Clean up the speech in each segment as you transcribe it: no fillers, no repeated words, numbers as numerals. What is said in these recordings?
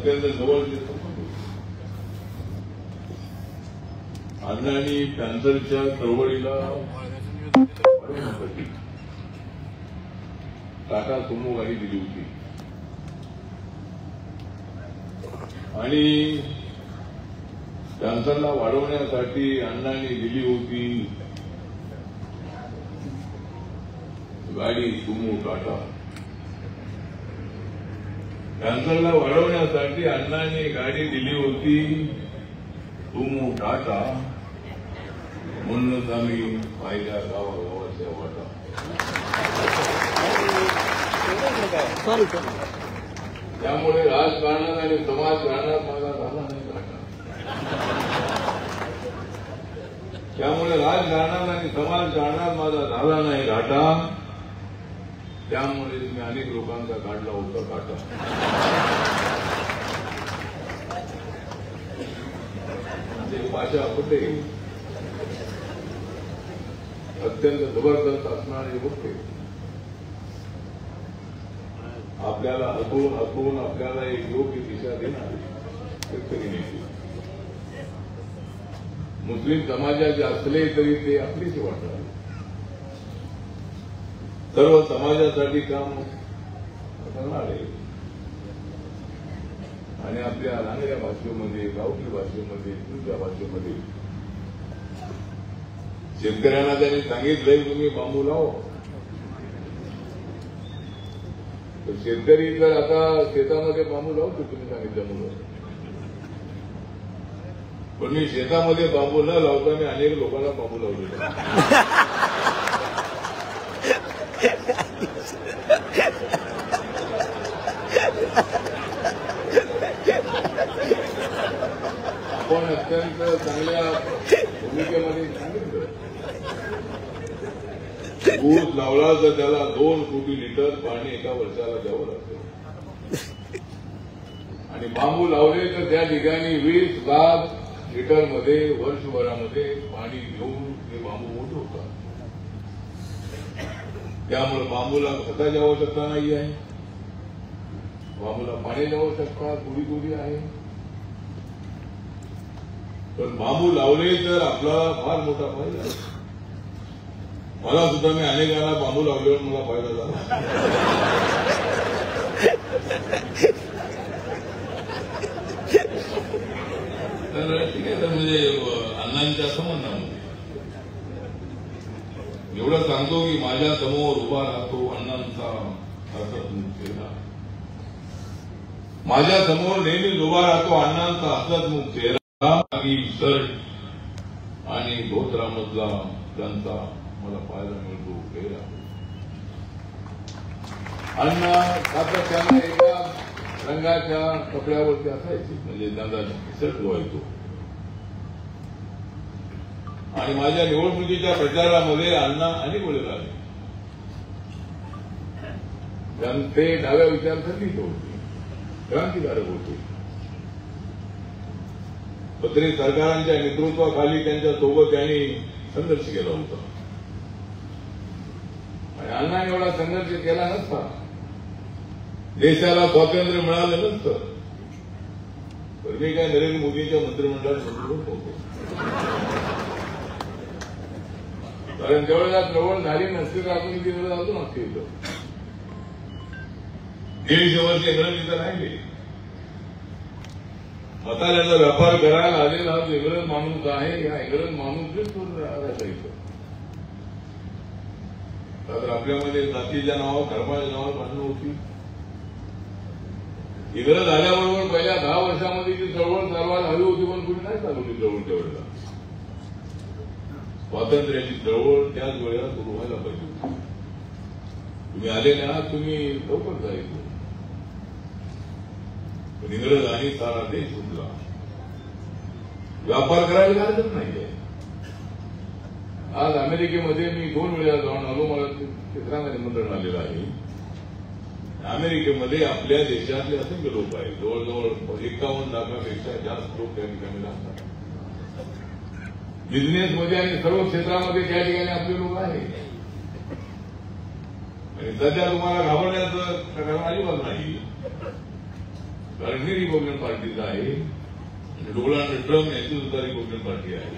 अत्यंत जवळचे संबंध. अण्णांनी पॅन्थरच्या चळवळीला टाटा सुमो गाडी दिली होती आणि पॅन्थरला वाढवण्यासाठी अण्णांनी दिली होती गाडी सुमो टाटा. पॅन्थरला वाढवण्यासाठी अण्णांनी गाडी दिली होती सुमो टाटा. म्हणूनच आम्ही पाहिल्या गावागावाच्या वाटा. त्यामुळे राजकारणात आणि समाजकारणात माझा झाला नाही घाटा. त्यामुळे राजकारणात आणि समाजकारणात माझा झाला नाही घाटा. त्यामुळे मी अनेक लोकांचा काढला होता काटा. ते भाषा होते अत्यंत जबरदस्त असणारे होते. आपल्याला हसवून आपल्याला एक योग्य दिशा देणारे शेतकरी नेते. मुस्लिम समाजाचे असले तरी ते आपलीच वाटतात. सर्व समाजासाठी काम करणारे आणि आपल्या लांगड्या भाषेमध्ये, गावठी भाषेमध्ये, तुमच्या भाषेमध्ये शेतकऱ्यांना त्यांनी सांगितलंय तुम्ही बांबू लावा. तर शेतकरी जर आता शेतामध्ये बांबू लावतो तुम्ही सांगितल्यामुळं, पण मी शेतामध्ये बांबू न लावता मी अनेक लोकांना बांबू लावले. आपण अत्यंत चांगल्या भूमिकेमध्ये सांगितलं ऊस लावला तर त्याला 2 कोटी लिटर पाणी एका वर्षाला द्यावं लागतं आणि बांबू लावले तर त्या ठिकाणी 20 लाख लिटरमध्ये वर्षभरामध्ये पाणी घेऊन ते बांबू मोठे होतात. त्यामुळे बांबूला खताची आवश्यकता नाही आहे, बांबूला पाण्याची आवश्यकता थोडी आहे. पण बांबू लावले तर आपल्याला फार मोठा फायदा आहे. मला सुद्धा मी अनेकांना बांबू लावल्यावर मला फायदा झाला. तर ठीक आहे. तर म्हणजे अण्णांच्या संबंधामध्ये एवढं सांगतो की माझ्या समोर उभा राहतो अण्णांचा हसतमुख चेहरा. माझ्या समोर नेहमीच उभा राहतो अण्णांचा हसतमुख चेहरा. शर्ट आणि धोतरामधला त्यांचा मला पाहायला मिळतो चेहरा. अण्णा सातत्याने एका रंगाच्या कपड्यावरती असायचे, म्हणजे त्यांचा शर्ट व्हायचो. आणि माझ्या निवडणुकीच्या प्रचारामध्ये अण्णा अनेक वेळेला आले. ते डाव्या विचारसरणीचे होते, क्रांतिकारक होते. पत्रे सरकारांच्या नेतृत्वाखाली त्यांच्या सोबत त्यांनी संघर्ष केला होता आणि अण्णांनी एवढा संघर्ष केला नसता देशाला स्वातंत्र्य मिळालं नसतं तर मी काय नरेंद्र मोदींच्या मंत्रिमंडळात मंत्री होतो. कारण त्यावेळेला चळवळ झाली नसती तर आपण तिकडे अजून असते. 150 वर्ष इंग्रज तिथं राहिले. मसाल्याचा व्यापार करायला आलेला हा इंग्रज माणूस आहे. या इंग्रज माणूसच राहायचं. तर आपल्यामध्ये जातीच्या नावावर, धर्माच्या नावावर भांडणं होती. इंग्रज आल्याबरोबर पहिल्या 10 वर्षामध्ये जी चळवळ चालवायला हवी होती पण कुणी नाही चालवली चळवळ. त्यावेळेला स्वातंत्र्याची चळवळ त्याच वेळेला सुरू व्हायला पाहिजे होती. तुम्ही आलेले आहात, तुम्ही लवकर जायचं. पण इंग्रजांनी सारा देश उठला. व्यापार करायला हरकत नाहीये. आज अमेरिकेमध्ये मी 2 वेळा जाऊन आलो. मला तिसऱ्यांदा निमंत्रण आलेलं आहे. अमेरिकेमध्ये आपल्या देशातले असंख्य लोक आहेत. जवळजवळ 51 लाखापेक्षा जास्त लोक त्या ठिकाणी राहतात. बिझनेसमध्ये आणि सर्व क्षेत्रामध्ये त्या ठिकाणी आपले लोक आहेत. आणि सध्या तुम्हाला घाबरण्याचं प्रकार अजिबात नाही. कारण ही रिपब्लिकन पार्टीचा आहे, डोनाल्ड ट्रम्प यांची सुद्धा रिपब्लिकन पार्टी आहे.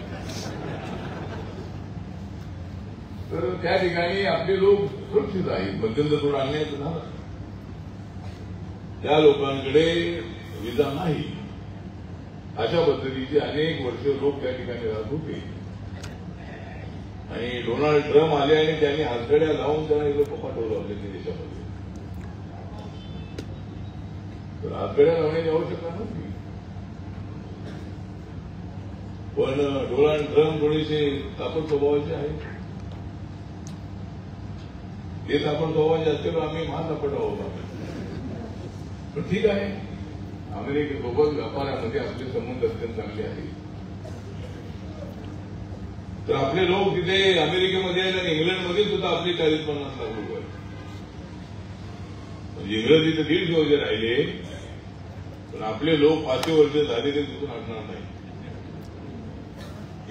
तर त्या ठिकाणी आपले लोक सुरक्षित आहेत. मध्यंतर थोडा अन्याय झाला, त्या लोकांकडे विजा नाही, अशा पद्धतीचे अनेक वर्ष लोक त्या ठिकाणी राहत होते. आणि डोनाल्ड ट्रम्प आले आणि त्यांनी हातगड्या लावून त्यांना लोक पाठवलं आपल्या देशामध्ये. तर हातगड्या लावण्याची आवश्यकता नव्हती. पण डोनाल्ड ट्रम्प थोडेसे तापट स्वभावाचे आहेत. हे तापट स्वभावाचे असतील आम्ही महातापट आहोत. पण ठीक आहे, अमेरिकेसोबत व्यापारामध्ये आपले संबंध अत्यंत चांगले आहेत. तर आपले लोक तिथे अमेरिकेमध्ये आहेत आणि इंग्लंडमध्ये सुद्धा आपले 40-50 लाख लोक आहेत. म्हणजे इंग्रज इथे 1.5 वर्ष राहिले, पण आपले लोक 500 वर्ष झाले ते तिथून हटणार नाही.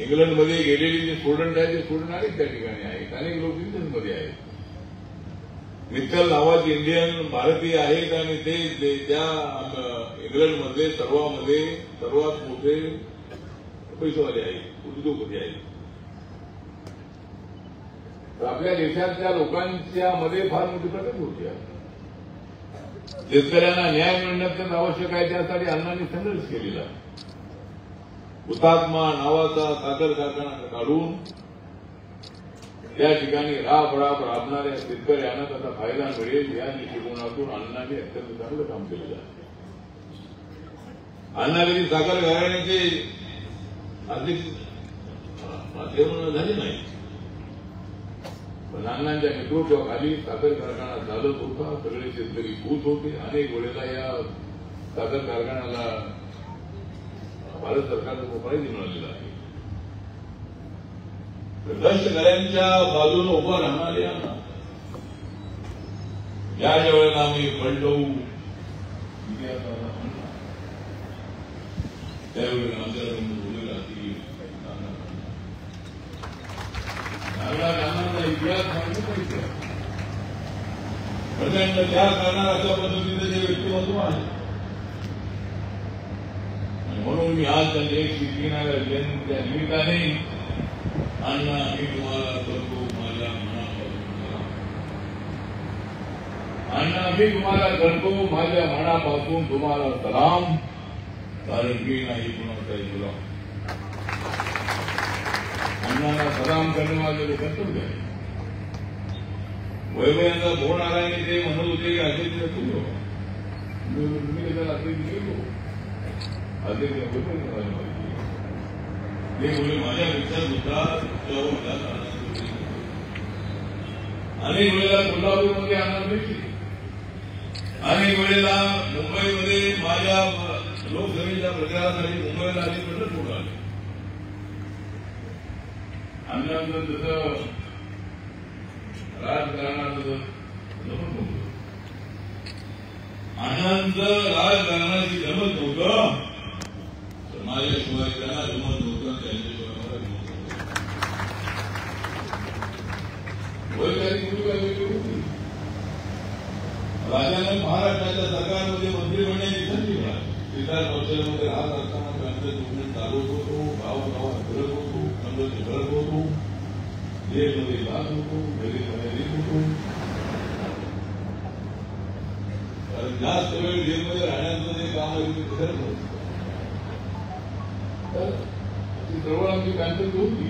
इंग्लंडमध्ये गेलेले जे स्टुडंट आहेत ते स्टुडंट अनेक त्या ठिकाणी आहेत, अनेक लोक इंग्लंडमध्ये आहेत. मित्तल नावाचे इंडियन भारतीय आहेत आणि ते त्या इंग्लंडमधले सर्वात मोठे पैसेवाले आहेत, उद्योगपती आहेत. तर आपल्या देशातल्या लोकांच्या मध्ये फार मोठी प्रगती होती. शेतकऱ्यांना न्याय मिळण्याचं आवश्यक आहे, त्यासाठी अण्णांनी संघर्ष केलेला. हुतात्मा नावाचा साखर कारखाना काढून त्या ठिकाणी राबणाऱ्या शेतकऱ्यांना त्याचा फायदा मिळेल या दृष्टिकोनातून अण्णांनी अत्यंत चांगलं काम केलेलं आहे. अण्णा कधी साखर कारखान्याचे अध्यक्ष झाले नाही, पण अण्णांच्या नेतृत्वाखाली साखर कारखाना चालत होता. सगळे शेतकरी खुश होते. अनेक वेळेला या साखर कारखान्याला भारत सरकारचं प्राईज मिळालेलं आहे. कष्टकऱ्यांच्या बाजूने उभं राहणारे अण्णा, ज्या वेळेला आम्ही पडलो त्यावेळेला आमच्याकडे बोलले राहतील अण्णांचा इतिहास सांगितला. प्रचंड त्या करणार अशा पद्धतीचं जे व्यक्तिमत्व आहे. म्हणून मी आज त्यांच्या 101व्या जयंतीच्या निमित्ताने अण्णा मी तुम्हाला करतो माझ्या मनापासून, अण्णा मी तुम्हाला करतो माझ्या मनापासून तुम्हाला सलाम, कारण मी नाही कुणाचाही गुलाम. अण्णांना सलाम करणे माझं कर्तव्य आहे. वैभव फोन आला आणि ते म्हणत होते की असे तुम्ही त्याला असे गेलो असे ते बोले माझ्यापेक्षा सुद्धा अनेक वेळेला कोल्हापूरमध्ये आनंद भेटली, अनेक वेळेला मुंबईमध्ये माझ्या लोकसभेच्या प्रचारासाठी मुंबईला आले पंढरपूर आले. अण्णांचं जसं राजकारणाचं जमत नव्हतं, अण्णांचं राजकारणाची जमत नव्हतं, तर माझ्याशिवाय त्यांना जमत नव्हतं, त्यांच्याशिवाय मला जमत नव्हतं. वैचारिक भूमिका वेगळी होती. राजाने महाराष्ट्राच्या सरकारमध्ये मंत्री बनण्याची संधी मिळाली. 4 वर्षांमध्ये राहत असताना त्यांचं जीवन चालवत होतो, गावागावात फिरत होतो, संघर्ष करत होतो, जेलमध्ये जात होतो, जेलमध्ये येत होतो. कारण जास्त वेळ जेलमध्ये राहण्याचं जे काम आहे ते करत होतं. तर ती चळवळ आमची कांतची होती.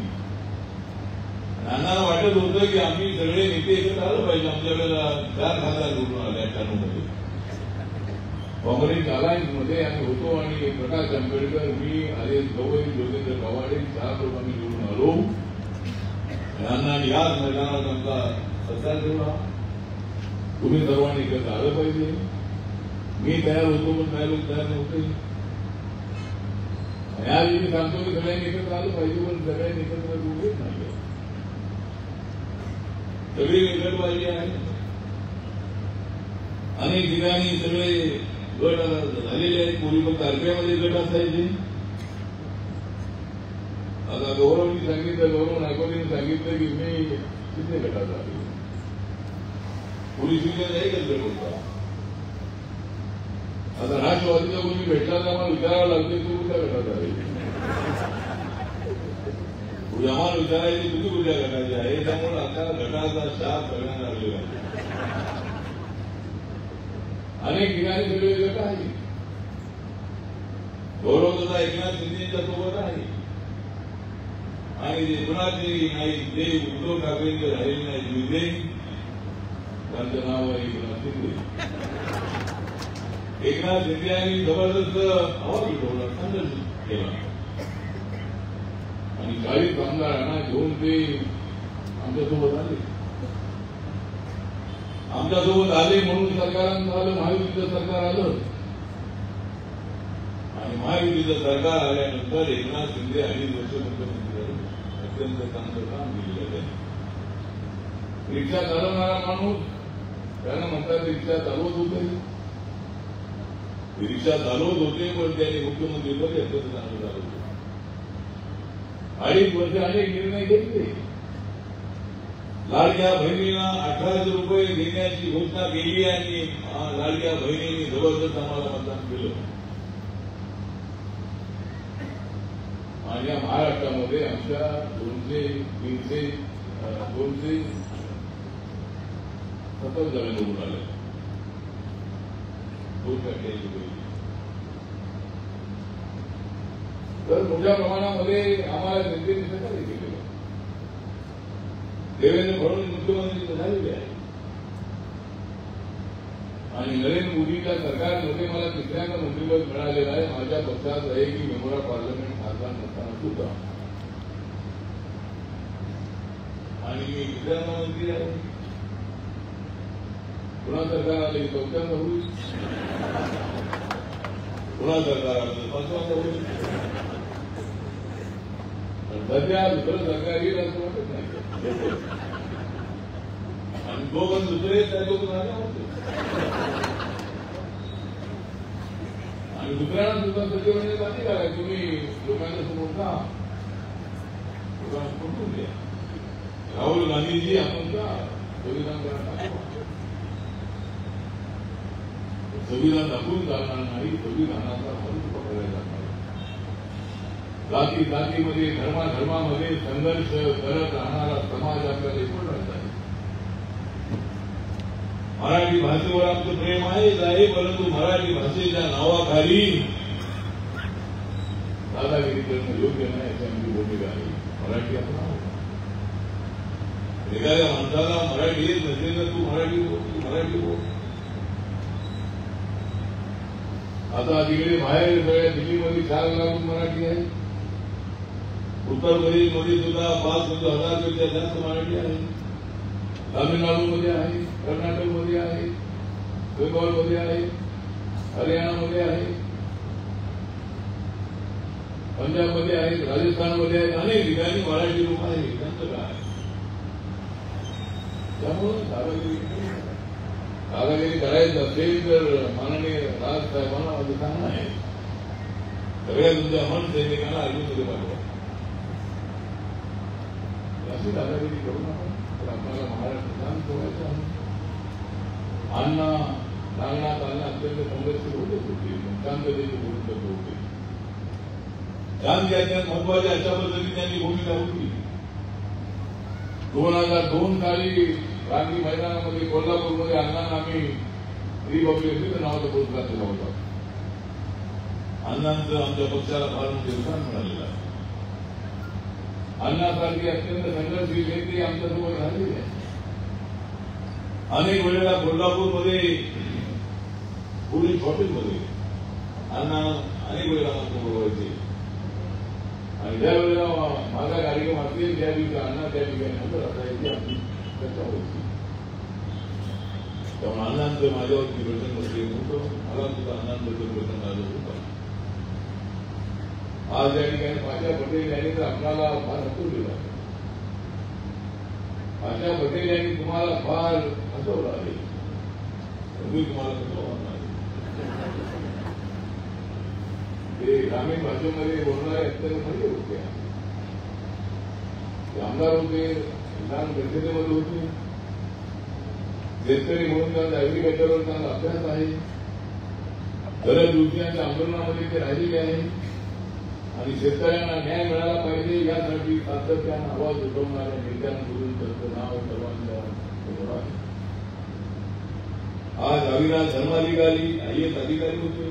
नानाला वाटत होतं की आम्ही सगळे नेते एकत्र आलं पाहिजे. आमच्या वेळेला 4 खासदार निवडून आले 98मध्ये. काँग्रेस अलायन्समध्ये आम्ही होतो आणि प्रकाश आंबेडकर, मी, आर्यन गवई, जोगेंद्र कवाडे 4 लोक आम्ही निवडून आलो. यांना याच मैदानात आमचा सत्कार ठेवला. तुम्ही सर्वांनी एकत्र आलं पाहिजे. मी तयार होतो पण काही लोक तयार नव्हते. यावेळी मी सांगतो की सगळ्यांनी एकत्र आलं पाहिजे, पण सगळ्यांनी एकत्र उभेच नाही. सगळी निकटबाजी आहे. अनेक ठिकाणी सगळे गट झालेले आहेत. पूर्वी फक्त आरपीआयमध्ये गट असायचे. आता गौरवनी सांगितलं, गौरव नायकवाडीने सांगितलं की मी किती गटात आहे. पोलीस विभागाचा एकच गट होता. आता राष्ट्रवादीच्या कोणी भेटला तर आम्हाला विचारावं लागते तू कुठल्या गटात आहे, आम्हाला विचारायची तुम्ही कुठल्या गटाची आहे. त्यामुळे आता गटाचा शाप करण्यात आलेला आहे. अनेक ठिकाणी सगळे गट आहे. गौरवदा एकनाथ शिंदेच्या सोबत आहे आणि जे कुणाचे नाही ते उद्धव ठाकरेंचे राहिले नाही विजय त्यांचं नाव आहे एकनाथ शिंदे. एकनाथ शिंदे यांनी जबरदस्त आवाज उठवला, संघर्ष केला आणि 40 आमदारांना घेऊन ते आमच्यासोबत आले. आमच्यासोबत आले म्हणून सरकारांचं झालं, महायुतीचं सरकार आलं आणि महायुतीचं सरकार आल्यानंतर एकनाथ शिंदे 2.5 वर्ष मुख्यमंत्री झाले. अत्यंत चांगलं काम केलेलं त्यांनी. रिक्षा चालवणारा माणूस त्यांना म्हणतात रिक्षा चालवत होते, रिक्षा चालवत होते पण त्यांनी मुख्यमंत्रीपद अत्यंत चांगलं चालवलं. 2.5 वर्ष अनेक निर्णय घेतले. लाडक्या बहिणीला 1800 रुपये देण्याची घोषणा केली आणि लाडक्या बहिणींनी जबरदस्त आम्हाला मतदान केलं. आणि या महाराष्ट्रामध्ये आमच्या 200-300 270 जण निवडून आले. 2% तर मोठ्या प्रमाणामध्ये आम्हाला जनतेने सहकार्य केलेलं. देवेंद्र फडणवीस मुख्यमंत्री झालेले आहे आणि नरेंद्र मोदीच्या सरकारमध्ये मला 3ऱ्यांदा मंत्रिपद मिळालेलं आहे. माझ्या पक्षात आहे की मेंबर ऑफ पार्लमेंट खासदार नसताना सुद्धा आणि मी 3ऱ्यांदा मंत्री आहे. पुन्हा सरकार आले 4थ्यांदा होईल, पुन्हा सरकार आलं 5व्यांदा होईल. सध्या दुसरं सरकार येईल असं वाटत नाही आणि दोघं दुसरे त्या लोक झाले होते आणि दुसऱ्यांना सुद्धा सचिवांनी बाकी काय तुम्ही लोकांच्या समोर का लोकांना समोर द्या. राहुल गांधीजी आपण का संविधान करायला संविधान दाखवून चालणार नाही. संविधानाचा हक्क पकडला जाणार. जाती जातीमध्ये धर्माधर्मामध्ये संघर्ष करत राहणारा समाज आपल्याला एकूण राहत आहे. मराठी भाषेवर आमचं प्रेम आहेच आहे, परंतु मराठी भाषेच्या नावाखाली दादागिरी करणं योग्य नाही अशी आमची भूमिका आहे. मराठी आपला एखाद्या माणसाला मराठी येत नसेल तर तू मराठी बोल. आता तिकडे बाहेर सगळ्या दिल्लीमध्ये 4 लाख मराठी आहे. उत्तर प्रदेशमध्ये सुद्धा 5,000 जास्त मराठी आहे. तामिळनाडूमध्ये आहे, कर्नाटकमध्ये आहे, बेंगॉलमध्ये आहे, हरियाणामध्ये आहे, पंजाबमध्ये आहे, राजस्थानमध्ये आहे. अनेक ठिकाणी मराठी लोक आहेत. त्यांचं काय त्यामुळं दादागिरी करायचं असेल तर माननीय राजसाहेबांना माझं सांगणं आहे सगळ्या तुमच्या मन सैनिकांना आर्मीमध्ये पाठवा. अशी दादागिरी करू नका. तर आपल्याला महाराष्ट्र शांत ठेवायचं आहे. अण्णा नागनाथ अण्णा अत्यंत संघर्ष होतच होते, शांततेची भूमिका होते. शांती अत्यंत महत्वाची अशा पद्धतीने त्यांनी भूमिका होती. 2002 साली क्रांती मैदानामध्ये कोल्हापूरमध्ये अण्णांना आम्ही रिपब्लिक नावाचा पुरस्कार दिला होता. अण्णांचं आमच्या पक्षाला फार मोठे योगदान मिळालेलं आहे. अण्णासारखी अत्यंत संघर्षशील नेते आमच्यासोबत राहिलेले आहे. अनेक वेळेला कोल्हापूरमध्ये पोलीस हॉटेलमध्ये अण्णा अनेक वेळेला आमच्यासमोर व्हायचे आणि ज्या वेळेला माझा कार्यक्रम असेल त्या दिवशी अण्णा त्या ठिकाणी हजर असायची आपली चर्चा होती. त्यामुळे अण्णांचं माझ्यावरती प्रसंग प्रेम होतं. मला सुद्धा अण्णांबद्दल प्रसंग आलं होतं. आज या ठिकाणी पाशा पटेल यांनी तर आपल्याला फार हसवलेलं आहे. पाशा पटेल यांनी तुम्हाला फार हसवलं आहे. मी तुम्हाला हसवणार नाही. ते ग्रामीण भाषेमध्ये बोलणारे अत्यंत खरे होते. ते आमदार होते, विधान परिषदेमध्ये होते, शेतकरी म्हणून त्यांचा अॅग्रिकल्चरवर त्यांचा अभ्यास आहे. बऱ्याच दिवसांच्या आंदोलनामध्ये ते राहिलेले आहे आणि शेतकऱ्यांना न्याय मिळाला पाहिजे यासाठी सातत्यानं आवाज उठवणाऱ्या नेत्यांकडून त्यांचं नाव सर्वांच्या समोर आहे. आज अविनाश धर्माधिकारी IAS अधिकारी होते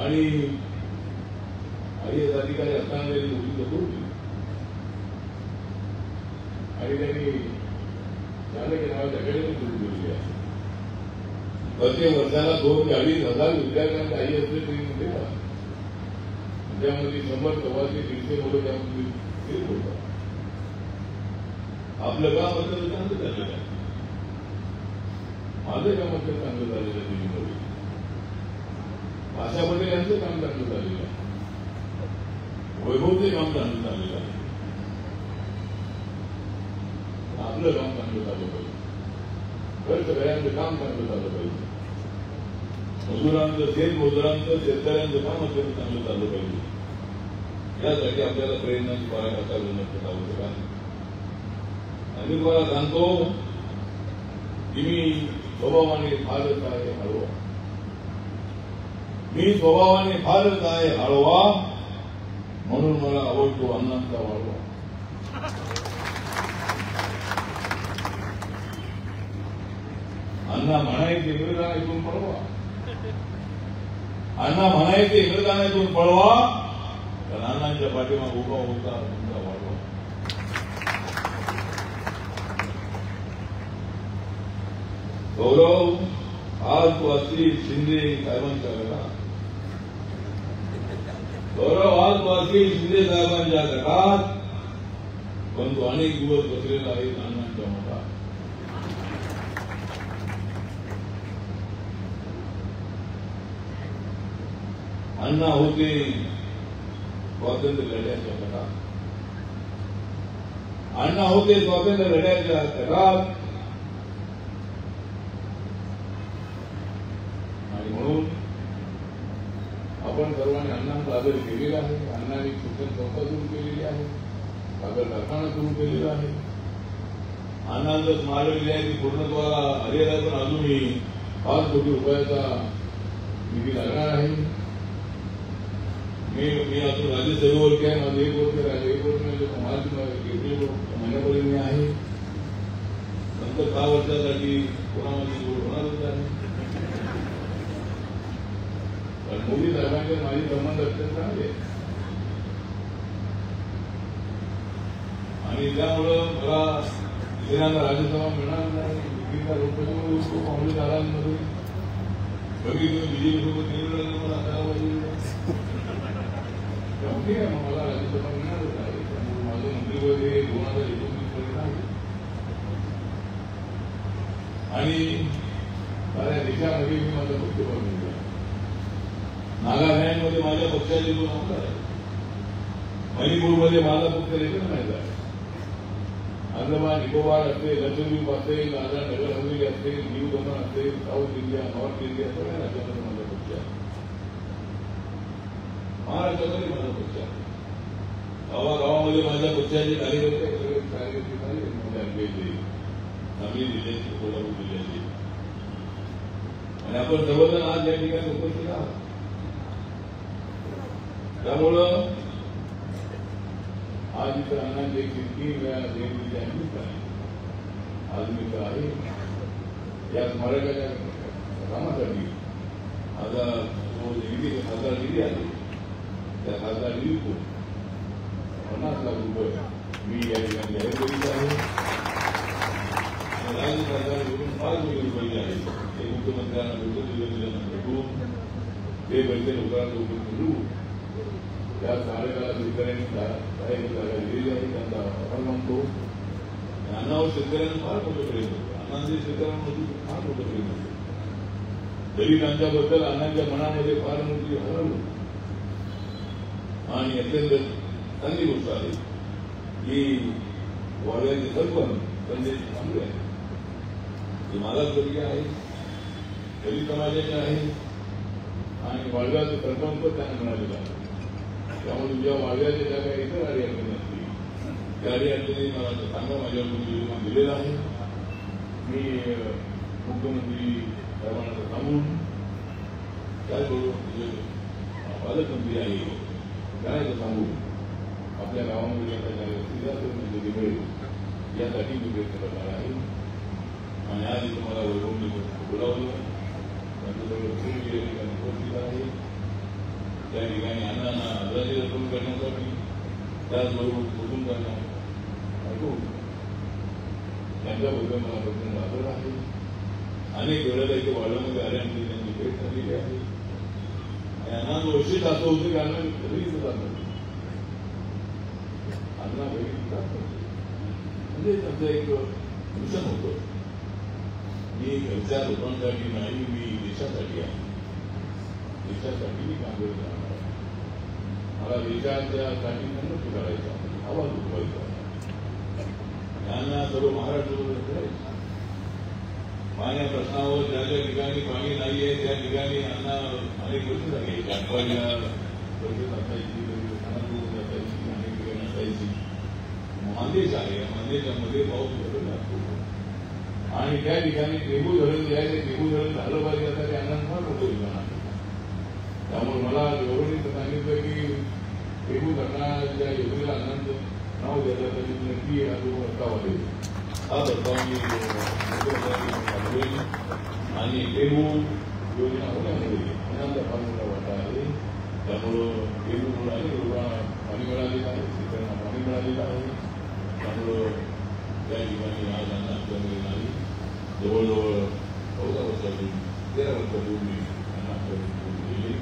आणि IAS अधिकारी असताना त्यांनी नोकरी सोडली आणि त्यांनी चालक नावाची अकॅडमी सुरू केली आहे. प्रत्येक वर्षाला 2,000 ते 2,500 विद्यार्थ्यांचा IAS ट्रेनिंग देतात. त्यामध्ये 100 प्रवासी 150 मुलं त्यामध्ये फेल होतात. आपलं काम असं चांगलं झालेलं आहे. माझं काम असं चांगलं झालेलं आहे. दिल्लीमध्ये आशा पटेल यांचं काम चांगलं झालेलं आहे. वैभवचे काम चांगलं झालेलं आहे. आपलं काम चांगलं झालं पाहिजे. खर्च सगळ्यांचं काम चांगलं झालं पाहिजे. मजुरांचं शेतमजुरांचं शेतकऱ्यांचं काम अत्यंत चांगलं झालं पाहिजे. यासाठी आपल्याला प्रेरणाची पराकाष्ठा करण्याचं आवश्यक आहे. आणि तुम्हाला सांगतो की मी स्वभावाने फारच आहे हळवा. मी स्वभावाने फारच आहे हळवा म्हणून मला आवडतो अण्णांचा वाळवा. अण्णा म्हणायचे इंग्रजांतून पळवा. अण्णा म्हणायचे इंग्रजांतून पळवा तर अण्णांच्या पाठीमाग उभा होता तुमचा वाळवा. गौरव आज तू असली शिंदे साहेबांच्या गटात. गौरव आज तू असली शिंदे साहेबांच्या गटात पण तू अनेक दिवस बसलेला आहे अण्णांच्या मठात. अण्णा होते स्वातंत्र्य लढ्याच्या गटात. अण्णा होते स्वातंत्र्य लढ्याच्या गटात आणि म्हणून आपण सर्वांनी अण्णांचा आदर केलेला आहे. अण्णांनी शिक्षण संस्था सुरू केलेली आहे. साखर कारखाना सुरू केलेला आहे. अण्णांचं स्मारक जे आहे ते पूर्णत्वाला आलेलं आहे पण अजूनही 5 कोटी रुपयाचा निधी लागणार आहे. मी अजून राज्यसभेवरती आहे. माझं 1 वर्ष महिन्यापर्यंत आहे. नंतर 6 वर्षासाठी कोणामध्ये निवड होणारच आहे. पण मोदी साहेबांचे माझे संबंध अत्यंत चांगले आणि त्यामुळं मला दुसऱ्यांदा राज्यसभा मिळणार नाही. काँग्रेस आरामध्ये बघितलं बीजेपीसोबत निवडलं मला ठीक आहे. मग मला राज्यसभा मिळणारच आहे. त्यामुळे माझं मंत्रिपद हे 2029 पर्यंत आहे आणि साऱ्या देशामध्ये मी माझा पक्ष बनवून दिला. नागालँडमध्ये माझ्या पक्षाचे 2 आमदार आहेत. मणिपूरमध्ये माझा पक्ष रेकग्नाइज आहे. अंदमान निकोबार असेल, लक्षद्वीप असेल, दादरा नगर हवेली असेल, न्यू दमन असेल, साऊथ इंडिया, नॉर्थ इंडिया सगळ्या राज्यामध्ये माझा पक्ष आहे. महाराष्ट्रामध्ये माझा पक्ष आहे. गावागावामध्ये माझ्या पक्षाचे कार्यकर्ते सगळे कार्यकर्ते झाले. आमचे सांगली जिल्ह्याचे, कोल्हापूर जिल्ह्याचे आणि आपण सर्वजण आज या ठिकाणी उपस्थित आहात. त्यामुळं आज इथं अण्णांची 3 वेळा जयंतीची आम्ही आज मी इथं आहे. या स्मारकाच्या कामासाठी आता जो खासदार निधी आहे त्या खासदार निधीतून 50 लाख रुपये मी या ठिकाणी जाहीर करीत आहे. राज्य सरकारकडून 5 कोटी रुपये आहेत. ते मुख्यमंत्र्यांना भेटून ते पैसे लोकांना उपयोग त्या स्मारकाला शेतकऱ्यांनी जागा दिलेली आहे. त्यांचा आभार मानतो. अण्णावर शेतकऱ्यांना फार मोठं प्रेम होतं. अण्णांचे शेतकऱ्यांमध्ये फार मोठं प्रेम होतं. दलितांच्याबद्दल अण्णांच्या मनामध्ये फार मोठी हळहळ होती आणि अत्यंत चांगली गोष्ट आहे की वाळव्याचे सरपंच संदेश चांगले आहे. ते मागासवर्गीय आहे, दलित समाजाचे आहे आणि वाळव्याचं सरपंच पण त्यांना मिळालेलं आहे. त्यामुळे तुझ्या वाळव्याच्या ज्या काही इतर अडी अडचणी असतील त्या अडी अडचणी मला सांगा. माझ्याकडून दिलेला आहे. मी मुख्यमंत्री साहेबांना सांगून काय करू पालकमंत्री आहे काय सांगू आपल्या गावामध्ये आता मिळेल यासाठी मी प्रयत्न करणार आहे. आणि आज इथं मला वैभवनी बोलावलं त्यांच्याजवळ उपस्थित आहे. त्या ठिकाणी अण्णांना आदरांजली अर्पण करण्यासाठी त्याचबरोबर कुटुंब करणार त्यांच्याबद्दल मला प्रचंड आदर आहे. अनेक वेळेला इथे वाड्यामध्ये आल्यानंतर त्यांची भेट झालेली आहे. आणि अण्णांचं वैशिष्ट्य असं होतं की अण्णा घरी जात नव्हते. अण्णा घरी जात नव्हते म्हणजे त्यांचं एक मिशन होतं. मी घरच्या लोकांसाठी नाही, मी देशासाठी आहे. देशासाठी मी काम करत राहणार आहे. मला देशाच्यासाठी नक्की करायचा, आवाज उठवायचा. यांना सर्व महाराष्ट्रावर करायचं. पाण्या प्रश्नावर ज्या ज्या ठिकाणी पाणी नाहीये त्या ठिकाणी अण्णा अनेक गोष्टी झाली. काठवाड्या परिषद असायची, खानापूर असायची, अनेक ठिकाणी असायची. मानदेश आहे, मानदेशामध्ये पाऊस भरलेला असतो आणि त्या ठिकाणी टेबू धरण जे आहे ते टेबू धरण झालं पाहिजे आता ते अण्णांना फार मोठं योगदान आहे. त्यामुळे मला गौरवनीय सांगितलं की टेबू धरणाच्या योजनेला अण्णांचं नाव द्यायला तरी नक्की हा जो प्रस्ताव आहे हा प्रस्ताव मी आणि टेबू योजना होण्यामध्ये अण्णांचा फार मोठा वाटा आहे. त्यामुळं टेबूमुळे अनेक लोकांना पाणी मिळालेलं आहे, शेतकऱ्यांना पाणी मिळालेलं आहे. त्यामुळं त्या ठिकाणी आज अण्णा आपल्याकडे नाही. जवळजवळ 14 वर्षातून 13 वर्षातून मी अण्णा आपल्याकडे गेले.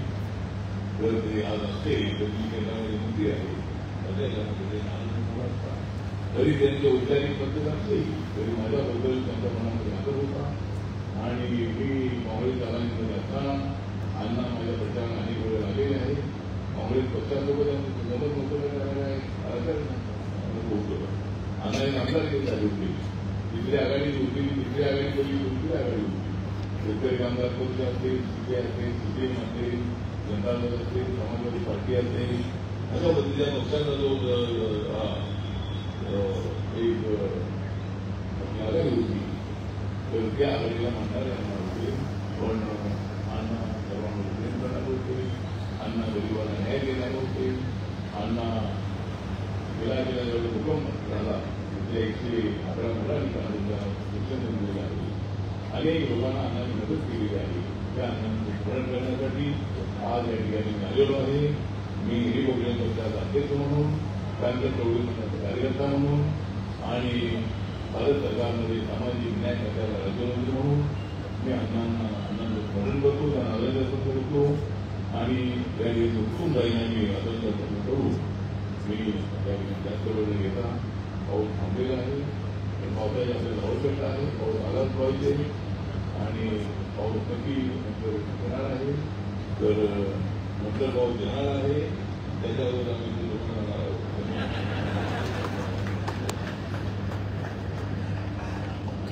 तर ते आज असते तर मी केंद्रामध्ये मंत्री आहे त्याच्यामध्ये आनंद असता. तरी त्यांचे वैचारिक पद्धत असते तरी माझ्याबद्दल त्यांच्या मनामध्ये आदर होता. आणि मी काँग्रेस आघाडीमध्ये असताना अण्णा माझ्या प्रचारात अनेक वेळ आलेले आहे. काँग्रेस पक्षासोबत जमत नव्हतं होतं. अण्णाने आमदार झाली होती, तिसरी आघाडी होती, तिसरी आघाडी पहिली दुसरी आघाडी होती. शेतकरी कामगार पक्ष असेल, सीपीआय असेल, सीपीएम असेल, जनता दल असेल, समाजवादी पार्टी असेल, अशा पद्धतीच्या पक्षांचा जो एक आघाडी होती तर त्या आघाडीला म्हणणारे अण्णा होते. पण अण्णा सर्वांवर प्रेम करणार होते, अण्णा गरिबाला न्याय देणार होते. अण्णा गेला जेवढा भूकंप झाला तिथल्या 111 मुलांनी शिक्षण दिलेलं आहे. अनेक लोकांना अण्णांनी मदत केलेली आहे. त्या अण्णांचं स्मरण करण्यासाठी आज या ठिकाणी मी आलेलो आहे. मी रिपब्लिकन पक्षाचा अध्यक्ष म्हणून, काँग्रेस प्रवृत्तीचा कार्यकर्ता म्हणून आणि भारत सरकारमध्ये सामाजिक न्याय खात्याला राज्यमंत्री म्हणून मी अण्णांचं स्मरण करतो, त्यांना आदर करतो आणि त्यावेळी उत्तम जाईन मी आदर करू. मी जास्त वेळ घेता पाऊस थांबलेला आहे. पावसाची आपल्याला आवश्यकता आहे. पाऊस आलाच पाहिजे आणि पाऊस नक्की नंतर येणार आहे. तर नंतर पाऊस येणार आहे त्याच्यावर आम्ही लोकांना